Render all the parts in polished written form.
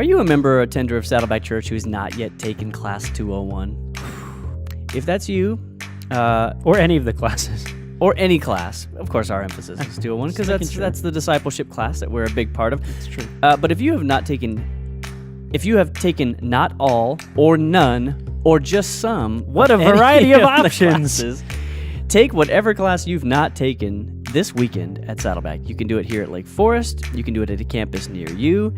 Are you a member or attender of Saddleback Church who has not yet taken Class 201? If that's you, or any of the classes, or any class, of course our emphasis is 201 because that's the discipleship class that we're a big part of. That's true. But if you have taken not all or none or just some, what a variety of options! Classes, take whatever class you've not taken this weekend at Saddleback. You can do it here at Lake Forest. You can do it at a campus near you.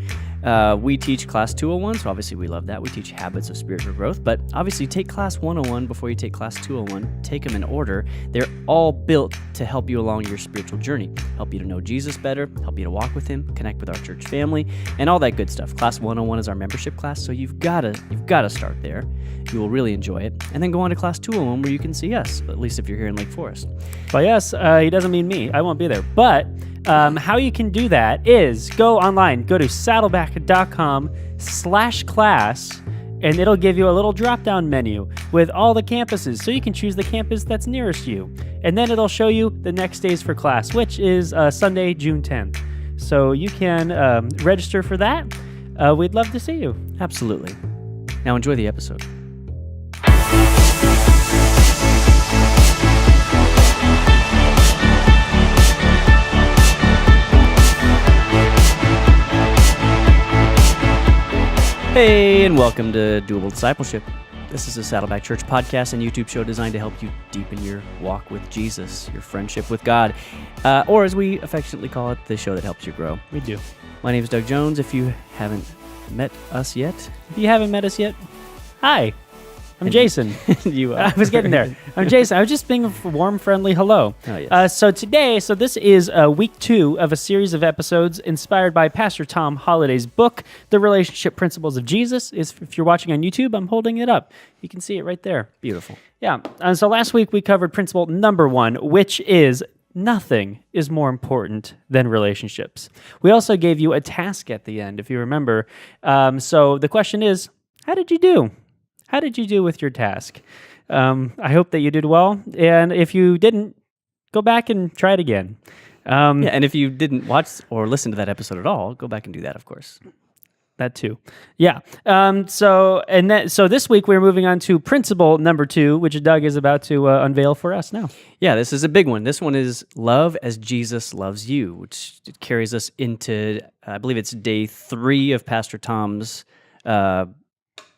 We teach Class 201, so obviously we love that. We teach habits of spiritual growth, but obviously take Class 101 before you take Class 201. Take them in order. They're all built to help you along your spiritual journey, help you to know Jesus better, help you to walk with him, connect with our church family, and all that good stuff. Class 101 is our membership class, so you've got to start there. You will really enjoy it. And then go on to Class 201 where you can see us, at least if you're here in Lake Forest. By us, he doesn't mean me. I won't be there. But how you can do that is go online, go to saddleback.com/class, and it'll give you a little drop-down menu with all the campuses, so you can choose the campus that's nearest you. And then it'll show you the next days for class, which is Sunday, June 10th. So you can register for that. We'd love to see you. Absolutely. Now enjoy the episode. Hey, and welcome to Doable Discipleship. This is a Saddleback Church podcast and YouTube show designed to help you deepen your walk with Jesus, your friendship with God, or as we affectionately call it, the show that helps you grow. We do. My name is Doug Jones. If you haven't met us yet, hi. I'm Jason. I was getting there. I'm Jason. I was just being a warm, friendly hello. Oh, yes. So this is week 2 of a series of episodes inspired by Pastor Tom Holliday's book, The Relationship Principles of Jesus. If you're watching on YouTube, I'm holding it up. You can see it right there. Beautiful. Yeah. So last week we covered principle number 1, which is nothing is more important than relationships. We also gave you a task at the end, if you remember. So the question is, how did you do? How did you do with your task? I hope that you did well. And if you didn't, go back and try it again. And if you didn't watch or listen to that episode at all, go back and do that, of course. That too. Yeah. So this week we're moving on to principle number 2, which Doug is about to unveil for us now. Yeah, this is a big one. This one is love as Jesus loves you, which carries us into, I believe it's day 3 of Pastor Tom's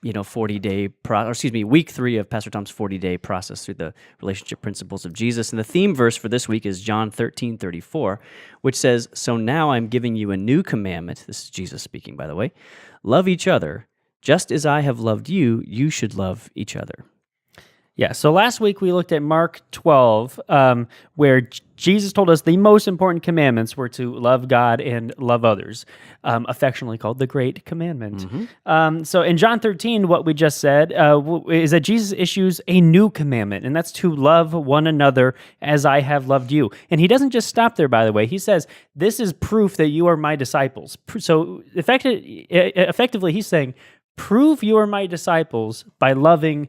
40-day week 3 of Pastor Tom's 40-day process through the relationship principles of Jesus. And the theme verse for this week is John 13:34, which says, "So now I'm giving you a new commandment." This is Jesus speaking, by the way. "Love each other. Just as I have loved you, you should love each other." Yeah, so last week we looked at Mark 12, where Jesus told us the most important commandments were to love God and love others, affectionately called the Great Commandment. Mm-hmm. So in John 13, what we just said is that Jesus issues a new commandment, and that's to love one another as I have loved you. And he doesn't just stop there, by the way. He says, this is proof that you are my disciples. So effectively, he's saying, prove you are my disciples by loving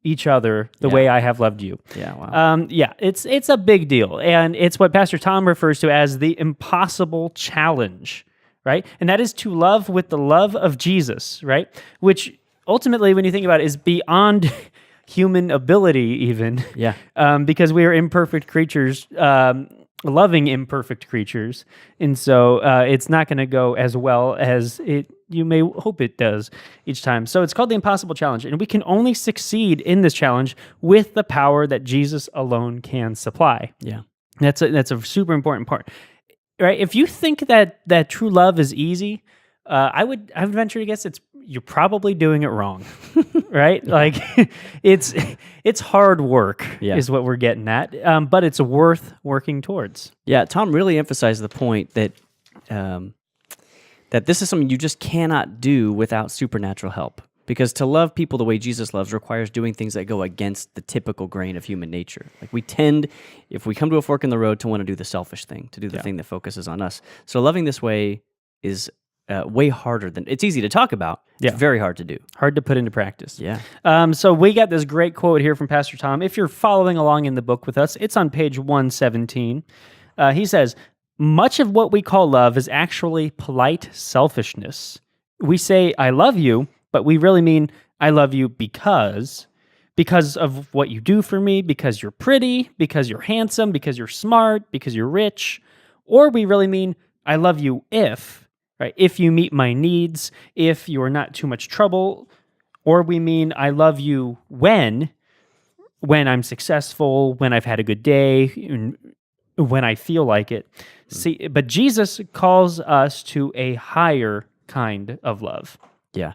each other the way I have loved you. Yeah, wow. It's a big deal, and it's what Pastor Tom refers to as the impossible challenge, right? And that is to love with the love of Jesus, right? Which ultimately, when you think about it, is beyond human ability even. Yeah. Because we are imperfect creatures, loving imperfect creatures, and so it's not going to go as well as you may hope it does each time. So it's called the impossible challenge, and we can only succeed in this challenge with the power that Jesus alone can supply. Yeah, that's a super important part, right? If you think that true love is easy, I would venture to guess you're probably doing it wrong, right? Like it's hard work is what we're getting at, but it's worth working towards. Yeah, Tom really emphasized the point that that this is something you just cannot do without supernatural help. Because to love people the way Jesus loves requires doing things that go against the typical grain of human nature. Like we tend, if we come to a fork in the road, to want to do the selfish thing, to do the thing that focuses on us. So loving this way is way harder than, it's easy to talk about. It's very hard to do. Hard to put into practice. Yeah. So we got this great quote here from Pastor Tom. If you're following along in the book with us, it's on page 117. He says, much of what we call love is actually polite selfishness. we say I love you, but we really mean I love you because of what you do for me, because you're pretty, because you're handsome, because you're smart, because you're rich, or we really mean I love you if, right? If you meet my needs, if you are not too much trouble, or we mean I love you when I'm successful, when I've had a good day, when I feel like it. See, but Jesus calls us to a higher kind of love. Yeah.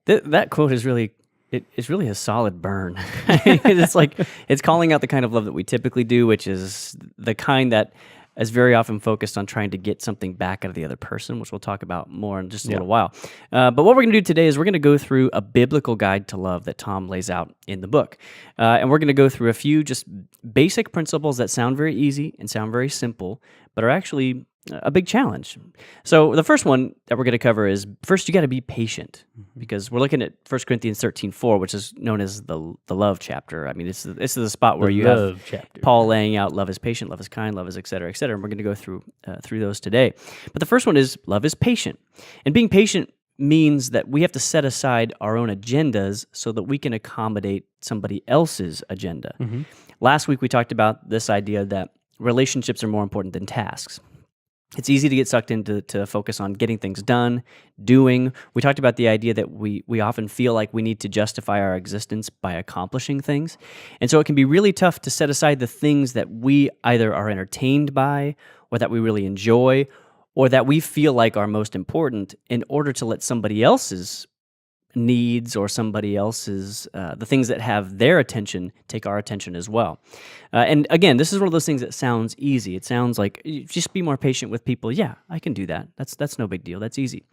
That quote is really it's really a solid burn. It's like it's calling out the kind of love that we typically do, which is the kind that is very often focused on trying to get something back out of the other person, which we'll talk about more in just a little while. But what we're going to do today is we're going to go through a biblical guide to love that Tom lays out in the book. And we're going to go through a few just basic principles that sound very easy and sound very simple, but are actually a big challenge. So the first one that we're going to cover is, first, you got to be patient, because we're looking at 1 Corinthians 13:4, which is known as the love chapter. I mean, it's the spot where you have Paul laying out love is patient, love is kind, love is et cetera, and we're going to go through those today. But the first one is love is patient. And being patient means that we have to set aside our own agendas so that we can accommodate somebody else's agenda. Last week, we talked about this idea that relationships are more important than tasks. It's easy to get sucked into to focus on getting things done, doing. We talked about the idea that we often feel like we need to justify our existence by accomplishing things. And so it can be really tough to set aside the things that we either are entertained by, or that we really enjoy, or that we feel like are most important, in order to let somebody else's needs or somebody else's, the things that have their attention, take our attention as well. And again, this is one of those things that sounds easy. It sounds like, just be more patient with people. Yeah, I can do that. That's no big deal. That's easy.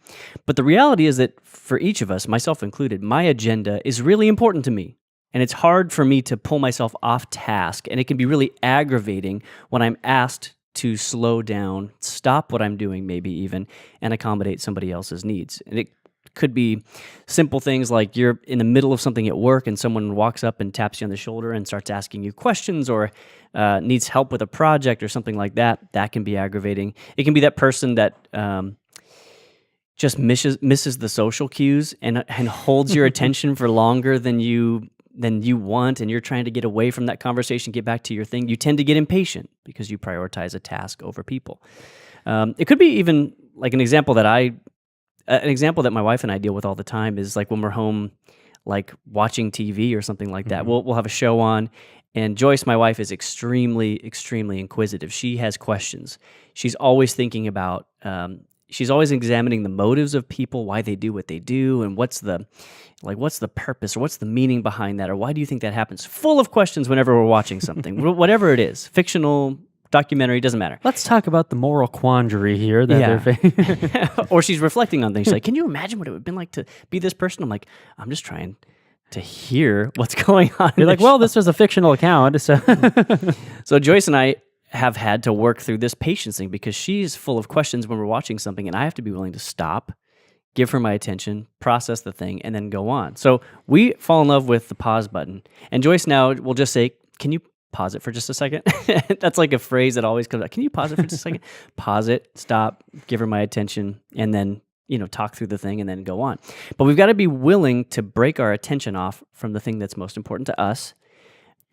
But the reality is that for each of us, myself included, my agenda is really important to me. And it's hard for me to pull myself off task. And it can be really aggravating when I'm asked to slow down, stop what I'm doing maybe even, and accommodate somebody else's needs. And it could be simple things like you're in the middle of something at work and someone walks up and taps you on the shoulder and starts asking you questions, or needs help with a project or something like that. That can be aggravating. It can be that person that just misses the social cues and holds your attention for longer than you want, and you're trying to get away from that conversation, get back to your thing. You tend to get impatient because you prioritize a task over people. It could be even like an example that my wife and I deal with all the time is like when we're home, like watching TV or something like that. We'll have a show on, and Joyce, my wife, is extremely, extremely inquisitive. She has questions. She's always thinking about, she's always examining the motives of people, why they do what they do, and what's the purpose, or what's the meaning behind that, or why do you think that happens? Full of questions whenever we're watching something, whatever it is, fictional, documentary, doesn't matter. Let's talk about the moral quandary here that they're facing. Or she's reflecting on things. She's like, can you imagine what it would have been like to be this person? I'm like, I'm just trying to hear what's going on. You're like, well, this was a fictional account. So, so Joyce and I have had to work through this patience thing, because she's full of questions when we're watching something, and I have to be willing to stop, give her my attention, process the thing, and then go on. So we fall in love with the pause button. And Joyce now will just say, can you pause it for just a second? That's like a phrase that always comes out. Can you pause it for just a second? Pause it, stop, give her my attention, and then, talk through the thing and then go on. But we've got to be willing to break our attention off from the thing that's most important to us,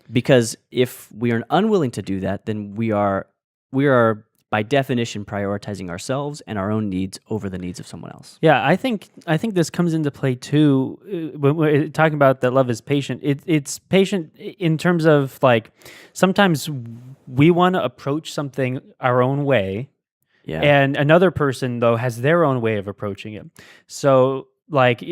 because if we are unwilling to do that, then we are by definition prioritizing ourselves and our own needs over the needs of someone else. Yeah, I think this comes into play too when we're talking about that love is patient. It's patient in terms of like sometimes we want to approach something our own way, and another person though has their own way of approaching it. So like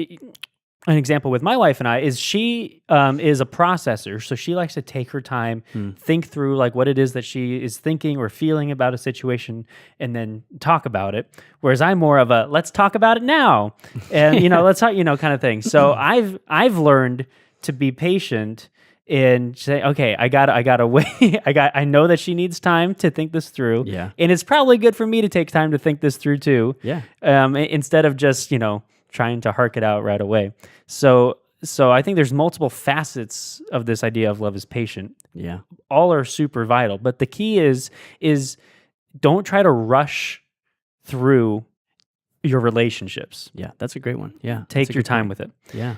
an example with my wife and I is she is a processor, so she likes to take her time, think through like what it is that she is thinking or feeling about a situation, and then talk about it. Whereas I'm more of a let's talk about it now, and let's talk, kind of thing. So I've learned to be patient and say, okay, I gotta wait. I know that she needs time to think this through, and it's probably good for me to take time to think this through too. Instead of just trying to hark it out right away. So I think there's multiple facets of this idea of love is patient. Yeah. All are super vital, but the key is don't try to rush through your relationships. Yeah, that's a great one. Yeah. Take your time with it. Yeah.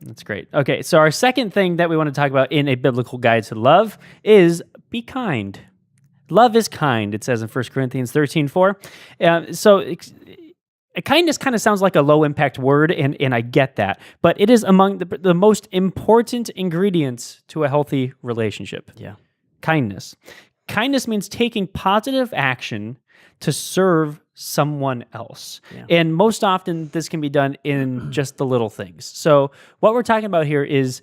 That's great. Okay, so our second thing that we want to talk about in a biblical guide to love is be kind. Love is kind, it says in 1 Corinthians 13:4. Kindness kind of sounds like a low-impact word, and I get that. But it is among the most important ingredients to a healthy relationship. Yeah. Kindness. Kindness means taking positive action to serve someone else. Yeah. And most often, this can be done in just the little things. So what we're talking about here is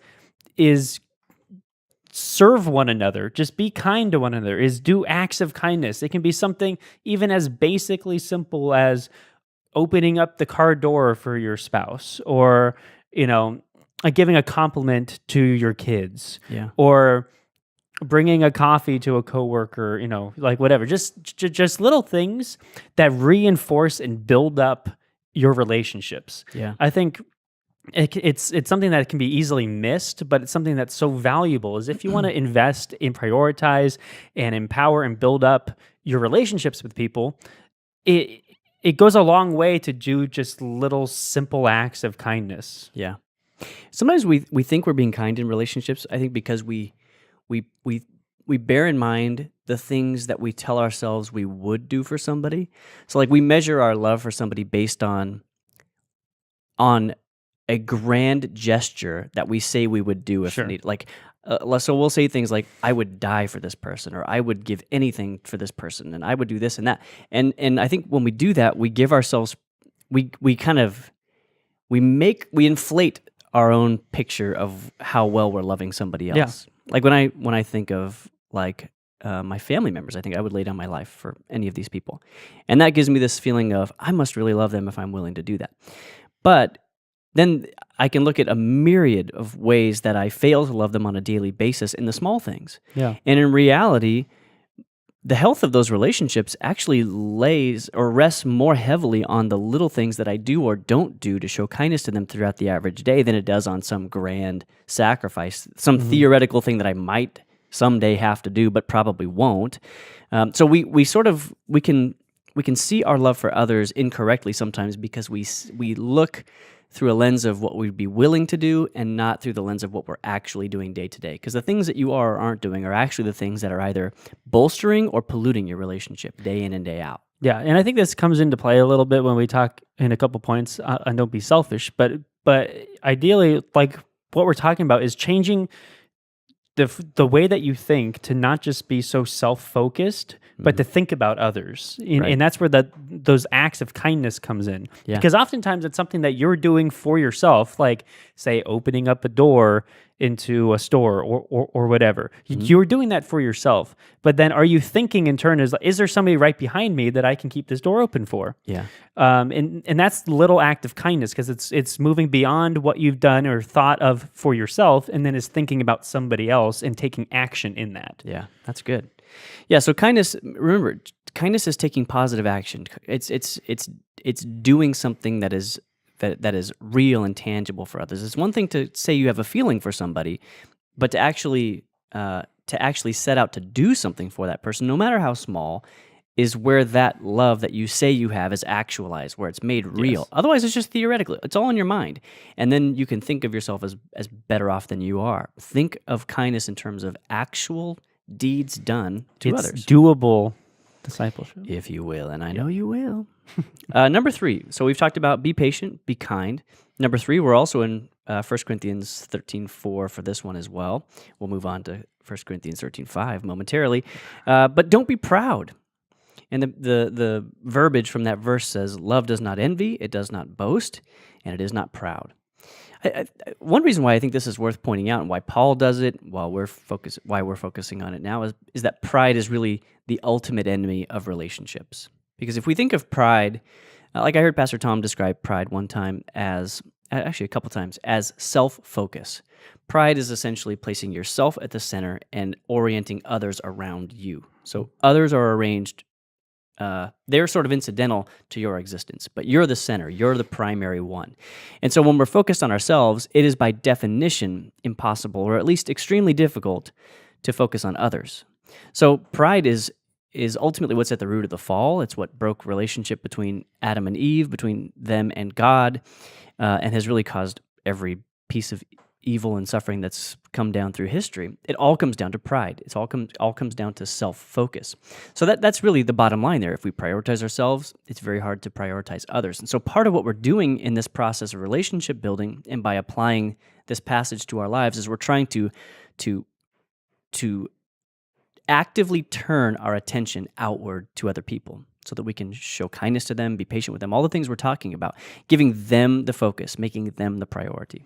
serve one another, just be kind to one another, is do acts of kindness. It can be something even as basically simple as opening up the car door for your spouse, or, giving a compliment to your kids, Yeah. or bringing a coffee to a coworker, like whatever, just little things that reinforce and build up your relationships. Yeah. I think it's something that can be easily missed, but it's something that's so valuable. Is if you want to invest in, prioritize, and empower and build up your relationships with people, it goes a long way to do just little simple acts of kindness. Yeah. Sometimes we think we're being kind in relationships, I think, because we bear in mind the things that we tell ourselves we would do for somebody. So like we measure our love for somebody based on a grand gesture that we say we would do if Sure. needed. Like, so we'll say things like, "I would die for this person," or "I would give anything for this person," and "I would do this and that." And I think when we do that, we give ourselves, we inflate our own picture of how well we're loving somebody else. Yeah. Like when I think of like my family members, I think I would lay down my life for any of these people, and that gives me this feeling of I must really love them if I'm willing to do that. But then I can look at a myriad of ways that I fail to love them on a daily basis in the small things. Yeah. And in reality, the health of those relationships actually rests more heavily on the little things that I do or don't do to show kindness to them throughout the average day than it does on some grand sacrifice, some theoretical thing that I might someday have to do, but probably won't. So we can see our love for others incorrectly sometimes because we look through a lens of what we'd be willing to do and not through the lens of what we're actually doing day to day. Because the things that you are or aren't doing are actually the things that are either bolstering or polluting your relationship day in and day out. Yeah, and I think this comes into play a little bit when we talk in a couple points on don't be selfish, but ideally, like what we're talking about is changing the way that you think to not just be so self-focused, but to think about others. Right. And that's where those acts of kindness comes in. Yeah. Because oftentimes it's something that you're doing for yourself, like, say, opening up a door into a store or whatever. You're doing that for yourself. But then are you thinking in turn, is there somebody right behind me that I can keep this door open for? Yeah. And that's the little act of kindness, because it's moving beyond what you've done or thought of for yourself, and then is thinking about somebody else and taking action in that. Yeah, that's good. Yeah, so kindness, remember, kindness is taking positive action. It's doing something that is real and tangible for others. It's one thing to say you have a feeling for somebody, but to actually set out to do something for that person, no matter how small, is where that love that you say you have is actualized, where it's made real. Yes. Otherwise, it's just theoretical. It's all in your mind. And then you can think of yourself as better off than you are. Think of kindness in terms of actual deeds done to It's others. doable discipleship. If you will, and I know you will. Number 3. So we've talked about be patient, be kind. Number 3, we're also in 1 Corinthians 13:4 for this one as well. We'll move on to 1 Corinthians 13:5 momentarily. But don't be proud. And the verbiage from that verse says, love does not envy, it does not boast, and it is not proud. One reason why I think this is worth pointing out and why Paul does it, why we're focusing on it now, is that pride is really the ultimate enemy of relationships. Because if we think of pride, like I heard Pastor Tom describe pride one time actually a couple times, as self-focus. Pride is essentially placing yourself at the center and orienting others around you. So others are arranged, they're sort of incidental to your existence, but you're the center, you're the primary one. And so when we're focused on ourselves, it is by definition impossible, or at least extremely difficult, to focus on others. So pride is is ultimately what's at the root of the fall. It's what broke relationship between Adam and Eve, between them and God, and has really caused every piece of evil and suffering that's come down through history. It all comes down to pride. It's all comes down to self-focus. So that's really the bottom line there. If we prioritize ourselves, it's very hard to prioritize others. And so part of what we're doing in this process of relationship building, and by applying this passage to our lives, is we're trying to actively turn our attention outward to other people so that we can show kindness to them, be patient with them, all the things we're talking about, giving them the focus, making them the priority.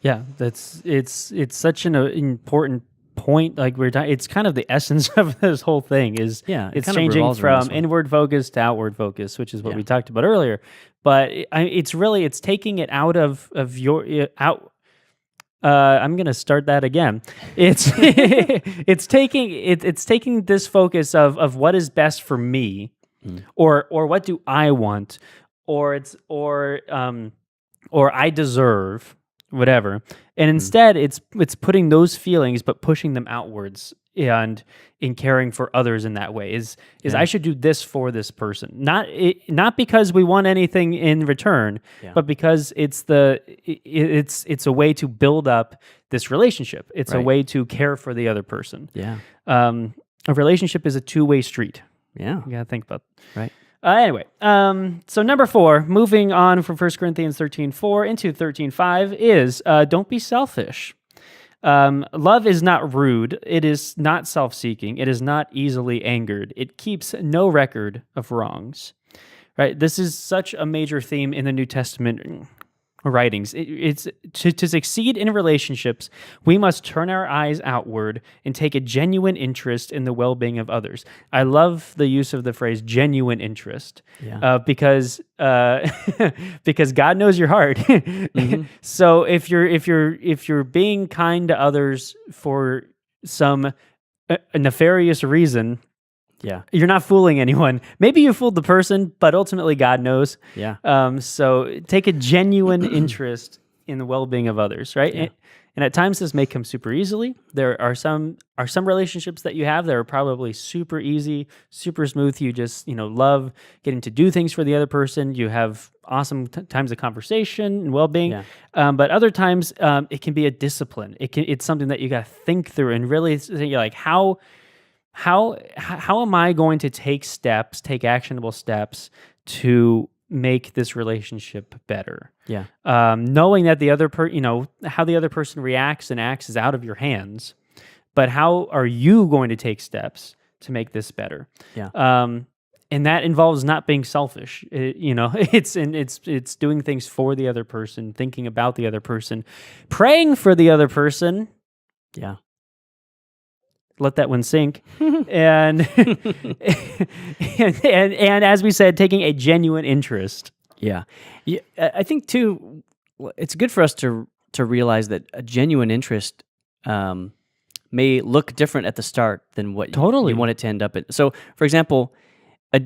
Yeah, it's such an important point. Like it's kind of the essence of this whole thing is it's kind of changing revolves around this from one. inward focus to outward focus, which is what we talked about earlier. But it's taking it out of your out. I'm gonna start that again. It's it's taking this focus of what is best for me, or what do I want, or I deserve, whatever. And instead, it's putting those feelings but pushing them outwards, and in caring for others in that way is I should do this for this person, not because we want anything in return, but because it's a way to build up this relationship. It's a way to care for the other person. A relationship is a two-way street. You gotta think about right. Anyway, so number 4, moving on from 1 Corinthians 13:4 into 13:5 is don't be selfish. Love is not rude. It is not self-seeking. It is not easily angered. It keeps no record of wrongs. Right? This is such a major theme in the New Testament writings. It's to succeed in relationships, we must turn our eyes outward and take a genuine interest in the well-being of others. I love the use of the phrase "genuine interest," because because God knows your heart. So if you're being kind to others for some nefarious reason, you're not fooling anyone. Maybe you fooled the person, but ultimately God knows. So take a genuine interest in the well-being of others, right? And at times this may come super easily. There are some relationships that you have that are probably super easy, super smooth. You just love getting to do things for the other person. You have awesome times of conversation and well-being. But other times it can be a discipline. It's something that you got to think through and really think like how am I going to take actionable steps to make this relationship better? Knowing that the other how the other person reacts and acts is out of your hands, but how are you going to take steps to make this better? And that involves not being selfish. It's doing things for the other person, thinking about the other person, praying for the other person. Let that one sink. and, and as we said, taking a genuine interest. I think too, it's good for us to realize that a genuine interest may look different at the start than what you want it to end up in. So, for example,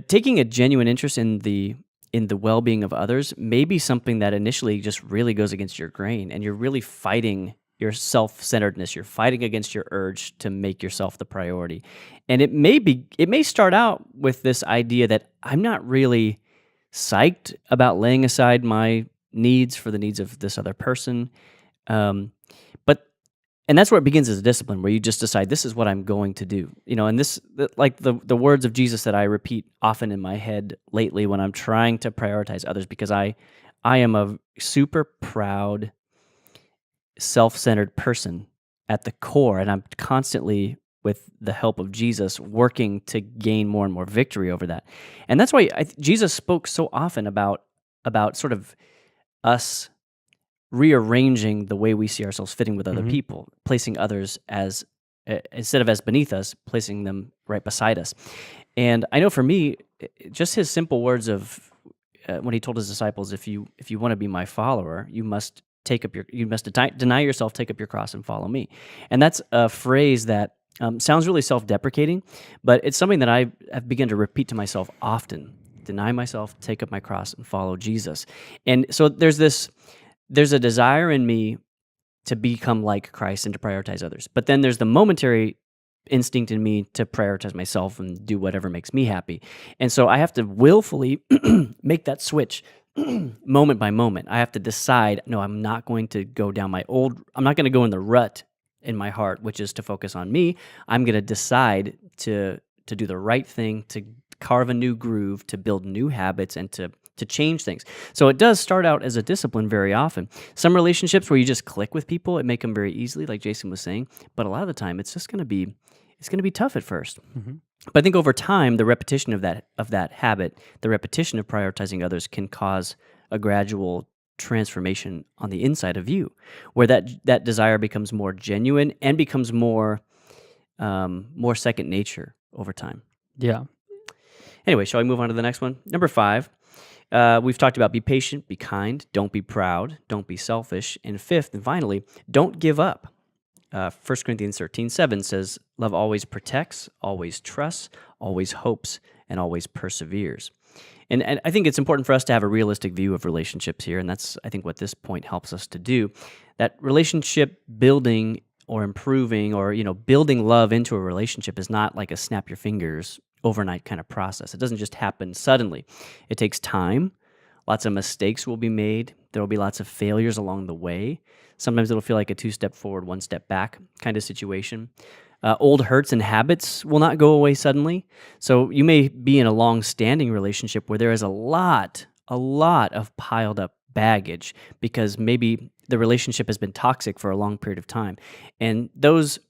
taking a genuine interest in the well-being of others may be something that initially just really goes against your grain, and you're really fighting your self-centeredness. You're fighting against your urge to make yourself the priority. And it may start out with this idea that I'm not really psyched about laying aside my needs for the needs of this other person. And that's where it begins as a discipline, where you just decide this is what I'm going to do. And this, like the words of Jesus that I repeat often in my head lately when I'm trying to prioritize others, because I am a super proud, self-centered person at the core, and I'm constantly, with the help of Jesus, working to gain more and more victory over that. And that's why Jesus spoke so often about sort of us rearranging the way we see ourselves fitting with other people, placing others as instead of as beneath us, placing them right beside us. And I know for me, just his simple words of when he told his disciples, if you want to be my follower, you must deny yourself, take up your cross, and follow me. And that's a phrase that sounds really self-deprecating, but it's something that I have begun to repeat to myself often. Deny myself, take up my cross, and follow Jesus. And so there's a desire in me to become like Christ and to prioritize others. But then there's the momentary instinct in me to prioritize myself and do whatever makes me happy. And so I have to willfully make that switch moment by moment. I have to decide, no, I'm not going to go down I'm not going to go in the rut in my heart, which is to focus on me. I'm going to decide to do the right thing, to carve a new groove, to build new habits, and to change things. So it does start out as a discipline very often. Some relationships where you just click with people, it make them very easily, like Jason was saying. But a lot of the time, it's going to be tough at first. Mm-hmm. But I think over time, the repetition of that habit, the repetition of prioritizing others, can cause a gradual transformation on the inside of you, where that desire becomes more genuine and becomes more second nature over time. Yeah. Anyway, shall we move on to the next one? Number 5, we've talked about be patient, be kind, don't be proud, don't be selfish, and 5th and finally, don't give up. 1 Corinthians 13:7 says, love always protects, always trusts, always hopes, and always perseveres. And I think it's important for us to have a realistic view of relationships here, and that's, I think, what this point helps us to do. That relationship building or improving or, building love into a relationship is not like a snap your fingers overnight kind of process. It doesn't just happen suddenly. It takes time. Lots of mistakes will be made. There will be lots of failures along the way. Sometimes it'll feel like a 2-step forward, 1-step back kind of situation. Old hurts and habits will not go away suddenly. So you may be in a long-standing relationship where there is a lot of piled up baggage because maybe the relationship has been toxic for a long period of time. And those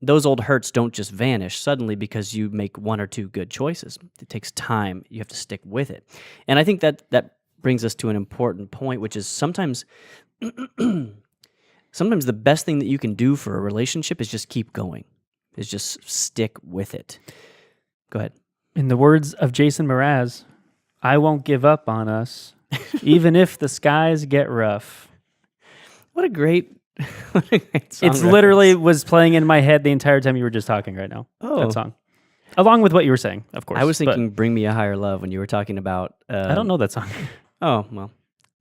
old hurts don't just vanish suddenly because you make 1 or 2 good choices. It takes time. You have to stick with it. And I think that brings us to an important point, which is sometimes the best thing that you can do for a relationship is just keep going, is just stick with it. Go ahead. In the words of Jason Mraz, I won't give up on us, even if the skies get rough. What a great song It's reference. literally was playing in my head the entire time you were just talking right now. Oh. That song. Along with what you were saying, of course. I was but thinking Bring Me a Higher Love when you were talking about... I don't know that song. Oh, well,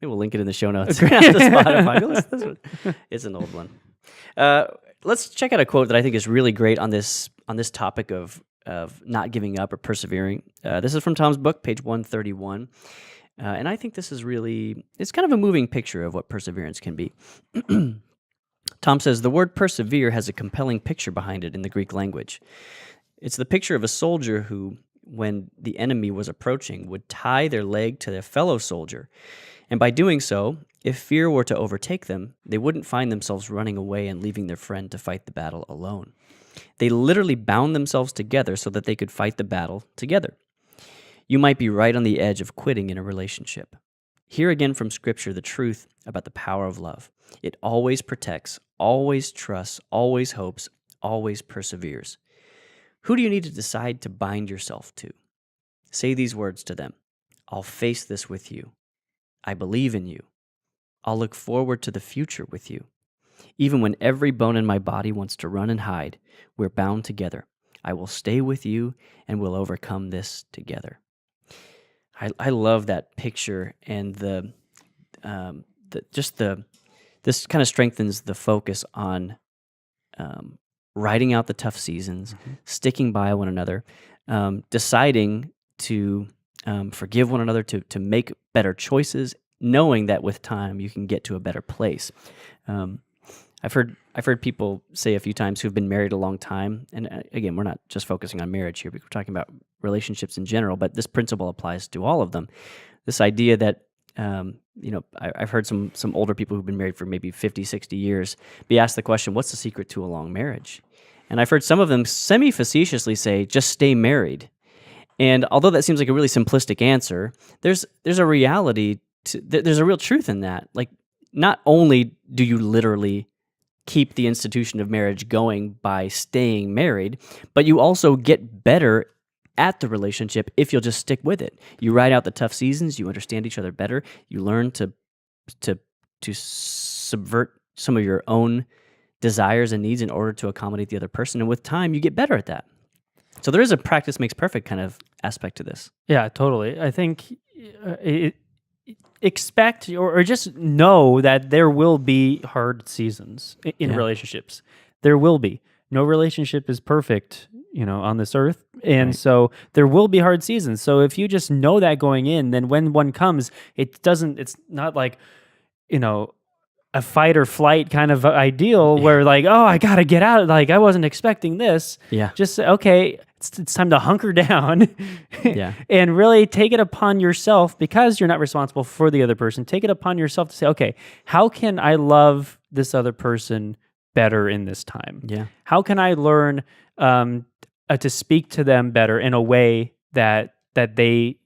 maybe we'll link it in the show notes. Go to Spotify. Go listen to this one. It's an old one. Let's check out a quote that I think is really great on this topic of not giving up or persevering. This is from Tom's book, page 131. And I think this is it's kind of a moving picture of what perseverance can be. Tom says, the word persevere has a compelling picture behind it in the Greek language. It's the picture of a soldier who, when the enemy was approaching, would tie their leg to their fellow soldier. And by doing so, if fear were to overtake them, they wouldn't find themselves running away and leaving their friend to fight the battle alone. They literally bound themselves together so that they could fight the battle together. You might be right on the edge of quitting in a relationship. Hear again from Scripture the truth about the power of love. It always protects, always trusts, always hopes, always perseveres. Who do you need to decide to bind yourself to? Say these words to them. I'll face this with you. I believe in you. I'll look forward to the future with you. Even when every bone in my body wants to run and hide, we're bound together. I will stay with you and we'll overcome this together. I love that picture, and this kind of strengthens the focus on riding out the tough seasons, sticking by one another, deciding to forgive one another, to make better choices, knowing that with time you can get to a better place. I've heard people say a few times who've been married a long time, and again, we're not just focusing on marriage here, we're talking about relationships in general, but this principle applies to all of them. This idea that, I've heard some older people who've been married for maybe 50, 60 years be asked the question, what's the secret to a long marriage? And I've heard some of them semi-facetiously say, just stay married. And although that seems like a really simplistic answer, there's a reality, there's a real truth in that. Like, not only do you literally keep the institution of marriage going by staying married, but you also get better at the relationship if you'll just stick with it. You ride out the tough seasons, you understand each other better, you learn to subvert some of your own desires and needs in order to accommodate the other person, and with time you get better at that. So there is a practice makes perfect kind of aspect to this. Yeah, totally. I think expect or just know that there will be hard seasons in relationships. There will be. no relationship is perfect, on this earth. And so there will be hard seasons. So if you just know that going in, then when one comes, it's not like, a fight or flight kind of ideal where like, oh, I got to get out. Like I wasn't expecting this. Yeah. Just say, okay, it's time to hunker down Yeah. and really take it upon yourself, because you're not responsible for the other person. Take it upon yourself to say, okay, how can I love this other person better in this time? Yeah. How can I learn to speak to them better in a way that they,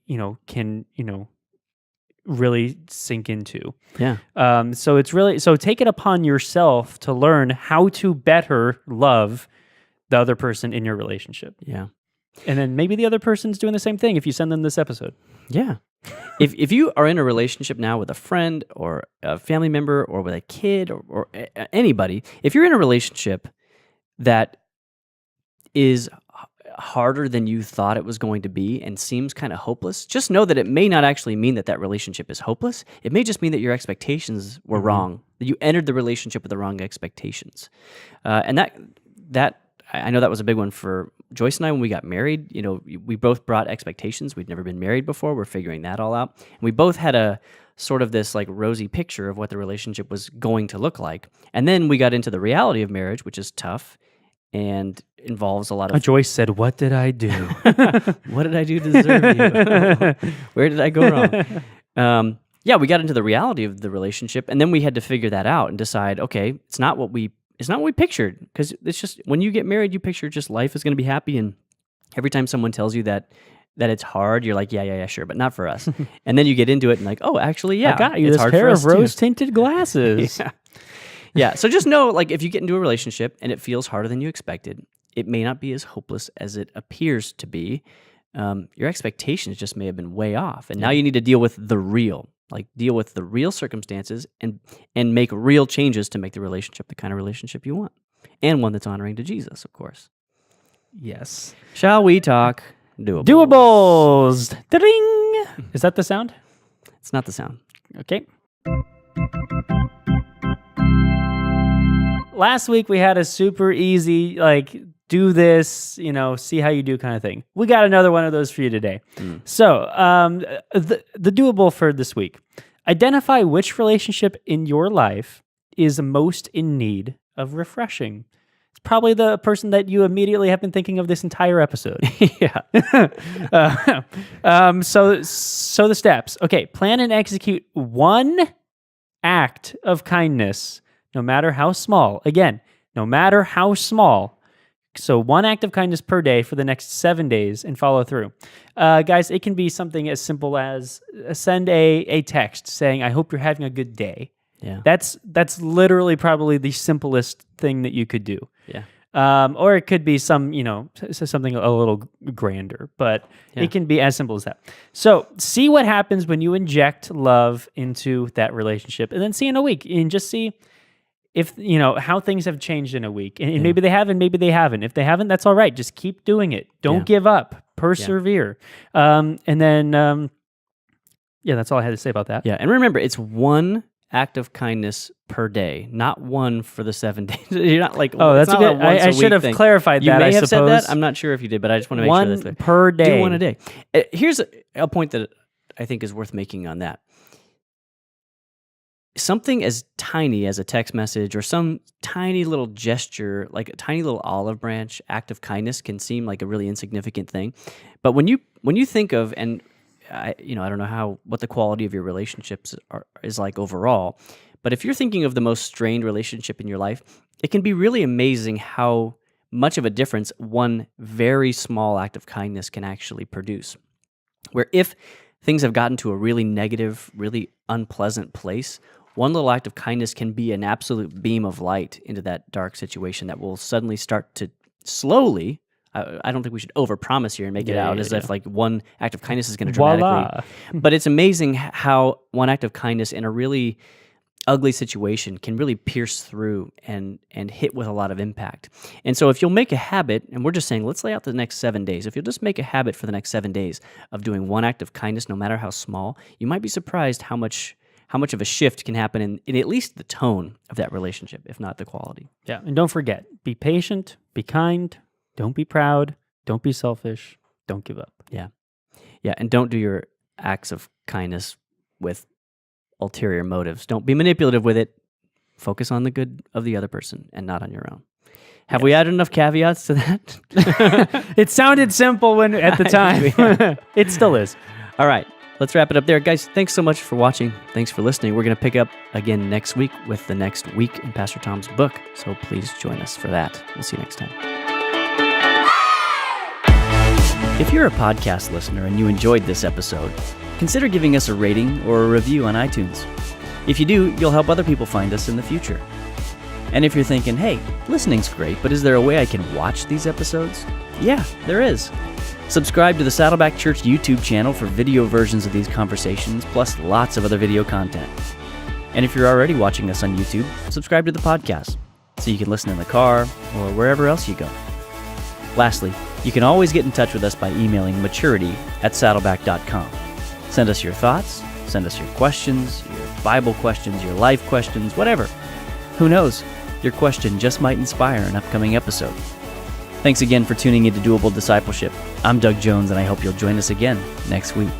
can, really sink into. Yeah. So take it upon yourself to learn how to better love the other person in your relationship. Yeah. And then maybe the other person's doing the same thing if you send them this episode. Yeah. If you are in a relationship now with a friend or a family member or with a kid or anybody, if you're in a relationship that is harder than you thought it was going to be and seems kind of hopeless, just know that it may not actually mean that relationship is hopeless. It may just mean that your expectations were wrong, that you entered the relationship with the wrong expectations. And that I know that was a big one for Joyce and I when we got married. We both brought expectations. We'd never been married before. We're figuring that all out. And we both had a sort of this like rosy picture of what the relationship was going to look like. And then we got into the reality of marriage, which is tough and involves a lot of... Joyce said, "What did I do? What did I do to deserve you? Where did I go wrong?" We got into the reality of the relationship, and then we had to figure that out and decide, okay, it's not what we pictured, because it's just when you get married, you picture just life is going to be happy, and every time someone tells you that it's hard, you're like, yeah, sure, but not for us. And then you get into it and like, oh, actually, yeah, I got you it's this hard pair for of us too. rose-tinted glasses. Yeah. Yeah, so just know, like, if you get into a relationship and it feels harder than you expected, it may not be as hopeless as it appears to be. Your expectations just may have been way off, and now you need to deal with the real circumstances and make real changes to make the relationship the kind of relationship you want, and one that's honoring to Jesus, of course. Yes. Shall we talk doables? Doables. Ding! Is that the sound? It's not the sound. Okay. Last week we had a super easy, like, do this, see how you do kind of thing. We got another one of those for you today. So, the doable for this week: identify which relationship in your life is most in need of refreshing. It's probably the person that you immediately have been thinking of this entire episode. Yeah. So the steps. Okay, plan and execute one act of kindness, no matter how small. Again, no matter how small. So one act of kindness per day for the next 7 days, and follow through. Guys, it can be something as simple as send a text saying, "I hope you're having a good day." Yeah. That's literally probably the simplest thing that you could do. Yeah. Or it could be something a little grander, but it can be as simple as that. So see what happens when you inject love into that relationship, and then see in a week, and just see if, how things have changed in a week. And maybe they have, and maybe they haven't. If they haven't, that's all right. Just keep doing it. Don't give up. Persevere. And then, that's all I had to say about that. Yeah. And remember, it's one act of kindness per day, not one for the 7 days. You're not like, oh, that's a good. I should have clarified you that. may I have suppose. said that. I'm not sure if you did, but I just want to make sure that's one per day. Do one a day. Here's a point that I think is worth making on that. Something as tiny as a text message or some tiny little gesture, like a tiny little olive branch act of kindness, can seem like a really insignificant thing. But when you think of, and I don't know what the quality of your relationships is like overall, but if you're thinking of the most strained relationship in your life, it can be really amazing how much of a difference one very small act of kindness can actually produce. Where if things have gotten to a really negative, really unpleasant place, one little act of kindness can be an absolute beam of light into that dark situation that will suddenly start to slowly... I don't think we should overpromise here and make it out as if like one act of kindness is going to dramatically... But it's amazing how one act of kindness in a really ugly situation can really pierce through and hit with a lot of impact. And so if you'll make a habit, and we're just saying, let's lay out the next 7 days. If you'll just make a habit for the next 7 days of doing one act of kindness, no matter how small, you might be surprised how how much of a shift can happen in at least the tone of that relationship, if not the quality. Yeah, and don't forget, be patient, be kind, don't be proud, don't be selfish, don't give up. Yeah. Yeah, and don't do your acts of kindness with ulterior motives. Don't be manipulative with it. Focus on the good of the other person and not on your own. Have we added enough caveats to that? It sounded simple when at the time. It still is. All right, let's wrap it up there. Guys, thanks so much for watching. Thanks for listening. We're going to pick up again next week with the next week in Pastor Tom's book. So please join us for that. We'll see you next time. If you're a podcast listener and you enjoyed this episode, consider giving us a rating or a review on iTunes. If you do, you'll help other people find us in the future. And if you're thinking, hey, listening's great, but is there a way I can watch these episodes? Yeah, there is. Subscribe to the Saddleback Church YouTube channel for video versions of these conversations, plus lots of other video content. And if you're already watching us on YouTube, subscribe to the podcast so you can listen in the car or wherever else you go. Lastly, you can always get in touch with us by emailing maturity@saddleback.com. Send us your thoughts, send us your questions, your Bible questions, your life questions, whatever. Who knows? Your question just might inspire an upcoming episode. Thanks again for tuning into Doable Discipleship. I'm Doug Jones, and I hope you'll join us again next week.